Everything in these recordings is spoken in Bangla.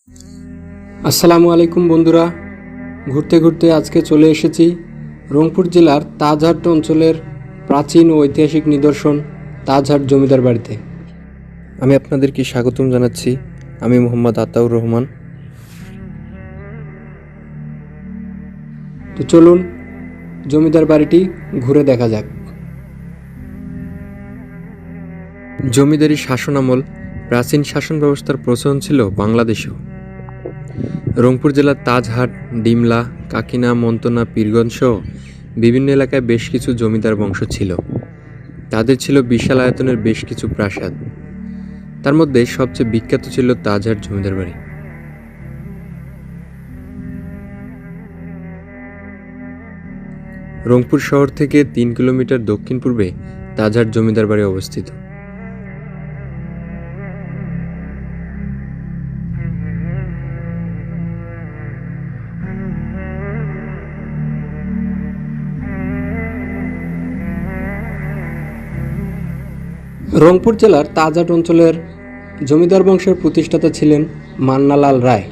আসসালামু আলাইকুম বন্ধুরা, ঘুরতে ঘুরতে আজকে চলে এসেছি রংপুর জেলার তাজহাট অঞ্চলের প্রাচীন ও ঐতিহাসিক নিদর্শন তাজহাট জমিদার বাড়িতে। আমি আপনাদেরকে স্বাগতম জানাচ্ছি। আমি মোহাম্মদ আতাউর রহমান। তো চলুন জমিদার বাড়িটি ঘুরে দেখা যাক। জমিদারি শাসনামল প্রাচীন শাসন ব্যবস্থার প্রচলন ছিল বাংলাদেশেও। রংপুর জেলার তাজহাট, ডিমলা, কাকিনা, মন্তনা, পীরগঞ্জ সহ বিভিন্ন এলাকায় বেশ কিছু জমিদার বংশ ছিল। তাদের ছিল বিশাল আয়তনের বেশ কিছু প্রাসাদ। তার মধ্যে সবচেয়ে বিখ্যাত ছিল তাজহাট জমিদার বাড়ি। রংপুর শহর থেকে 3 কিলোমিটার দক্ষিণ পূর্বে তাজহাট জমিদার বাড়ি অবস্থিত। রংপুর জেলার তাজহাট অঞ্চলের জমিদার বংশের প্রতিষ্ঠাতা ছিলেন মান্নালাল রায়।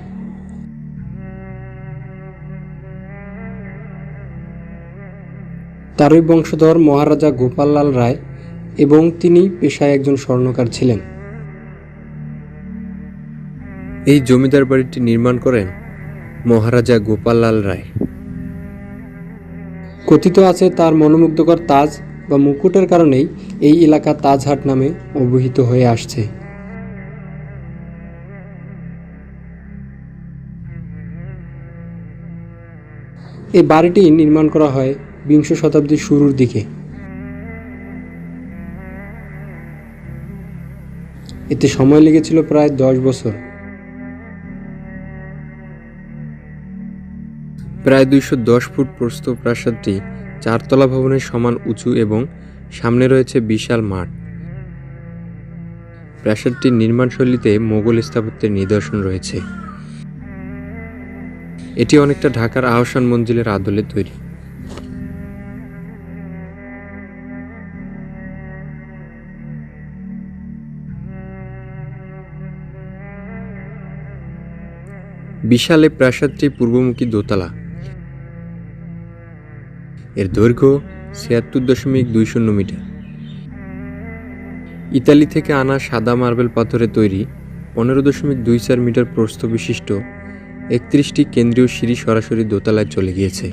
তারই বংশধর মহারাজা গোপাললাল রায় এবং তিনি পেশায় একজন স্বর্ণকার ছিলেন। এই জমিদার বাড়িটি নির্মাণ করেন মহারাজা গোপাললাল রায়। কথিত আছে তার মনোমুগ্ধকর তাজ বা মুকুটের কারণেই এই এলাকা তাজহাট নামে অভিহিত হয়ে আসছে। এই বাড়িটি নির্মাণ করা হয় বিংশ শতাব্দীর শুরুর দিকে। এতে সময় লেগেছিল প্রায় 10 বছর। প্রায় 210 ফুট প্রস্থ প্রাসাদটি 4 তলা ভবনের সমান উঁচু এবং সামনে রয়েছে বিশাল মাঠ। প্রাসাদটির নির্মাণশৈলীতে মোগল স্থাপত্যের নিদর্শন রয়েছে। এটি অনেকটা ঢাকার আহসান মঞ্জিলের আদলে তৈরি। বিশাল এই প্রাসাদটি পূর্বমুখী দোতলা। এর দৈর্ঘ্য 76.20 মিটার। ইতালি থেকে আনা সাদা মার্বেল পাথরে তৈরি 15.24 মিটার প্রস্থ বিশিষ্ট 31টি কেন্দ্রীয় সিঁড়ি সরাসরি দোতলায় চলে গিয়েছে।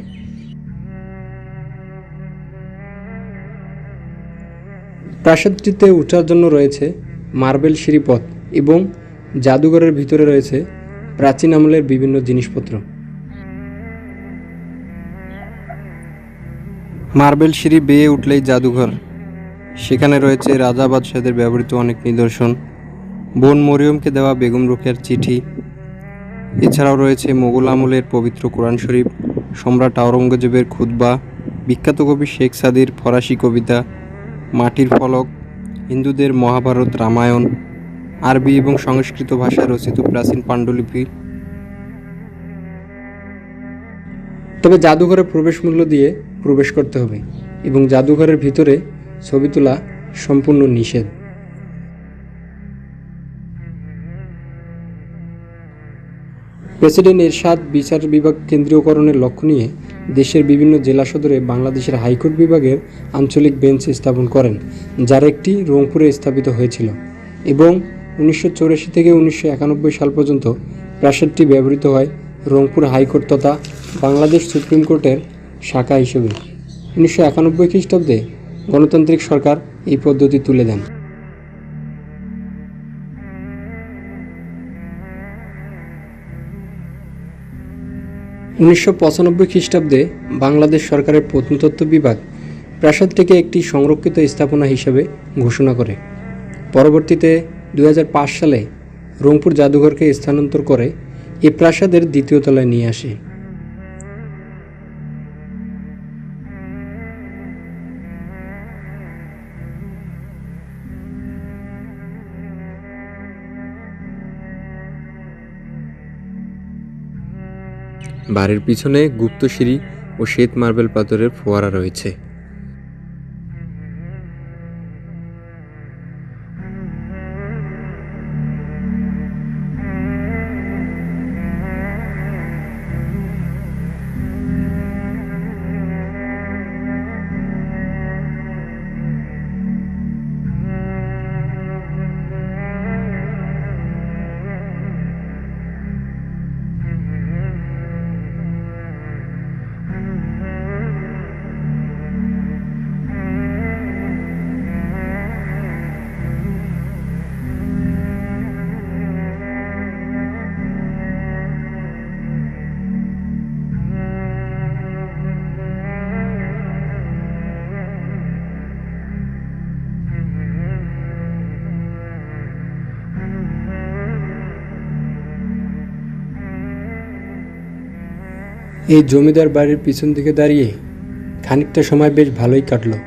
প্রাসাদটিতে ওঠার জন্য রয়েছে মার্বেল সিঁড়িপথ এবং জাদুঘরের ভিতরে রয়েছে প্রাচীন আমলের বিভিন্ন জিনিসপত্র। মার্বেল সিঁড়ি বেয়ে উঠলেই জাদুঘর। সেখানে রয়েছে রাজা বাদশাহদের ব্যবহৃত অনেক নিদর্শন, বোন মরিয়মকে দেওয়া বেগম রোকেয়ার চিঠি। এছাড়াও রয়েছে মোগল আমলের পবিত্র কোরআন শরীফ, সম্রাট আওরঙ্গজেবের খুতবা, বিখ্যাত কবি শেখ সাদির ফরাসি কবিতা, মাটির ফলক, হিন্দুদের মহাভারত, রামায়ণ, আরবি এবং সংস্কৃত ভাষায় রচিত প্রাচীন পাণ্ডুলিপি। তবে জাদুঘরে প্রবেশ মূল্য দিয়ে প্রবেশ করতে হবে এবং জাদুঘরের ভিতরে ছবি তোলা সম্পূর্ণ নিষেধ। প্রেসিডেন্ট এরশাদ বিচার বিভাগ কেন্দ্রীয়করণের লক্ষ্য নিয়ে দেশের বিভিন্ন জেলা সদরে বাংলাদেশের হাইকোর্ট বিভাগের আঞ্চলিক বেঞ্চ স্থাপন করেন, যার একটি রংপুরে স্থাপিত হয়েছিল এবং 1984 থেকে 1991 সাল পর্যন্ত প্রাসাদটি ব্যবহৃত হয় রংপুর হাইকোর্ট তথা বাংলাদেশ সুপ্রিম কোর্টের শাখা হিসেবে। 1991 খ্রিস্টাব্দে গণতান্ত্রিক সরকার এই পদ্ধতি তুলে দেন। 1995 খ্রিস্টাব্দে বাংলাদেশ সরকারের প্রত্নতত্ত্ব বিভাগ প্রাসাদটিকে একটি সংরক্ষিত স্থাপনা হিসেবে ঘোষণা করে। পরবর্তীতে 2005 সালে রংপুর জাদুঘরকে স্থানান্তর করে এই প্রাসাদের দ্বিতীয় তলায় নিয়ে আসে। বাড়ির পিছনে গুপ্ত সিঁড়ি ও শ্বেত মার্বেল পাথরের ফোয়ারা রয়েছে। এই জমিদার বাড়ির পিছন দিকে দাঁড়িয়ে খানিকটা সময় বেশ ভালোই কাটলো।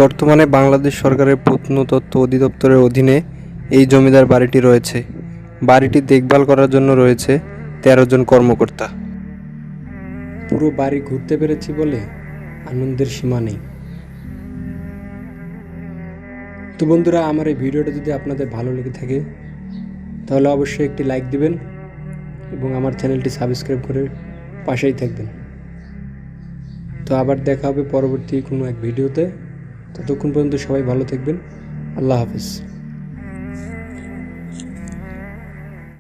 বর্তমানে বাংলাদেশ সরকারের প্রত্নতত্ত্ব অধিদপ্তরের অধীনে এই জমিদার বাড়িটি রয়েছে। বাড়িটি দেখভাল করার জন্য রয়েছে 13 জন কর্মকর্তা। পুরো বাড়ি ঘুরতে পেরেছি বলে আনন্দের সীমা নেই। তো বন্ধুরা, আমার এই ভিডিওটা যদি আপনাদের ভালো লেগে থাকে তাহলে অবশ্যই একটি লাইক দিবেন এবং আমার চ্যানেলটি সাবস্ক্রাইব করে পাশেই থাকবেন। তো আবার দেখা হবে পরবর্তী কোনো এক ভিডিওতে। ততক্ষণ পর্যন্ত সবাই ভালো থাকবেন। আল্লাহ হাফেজ।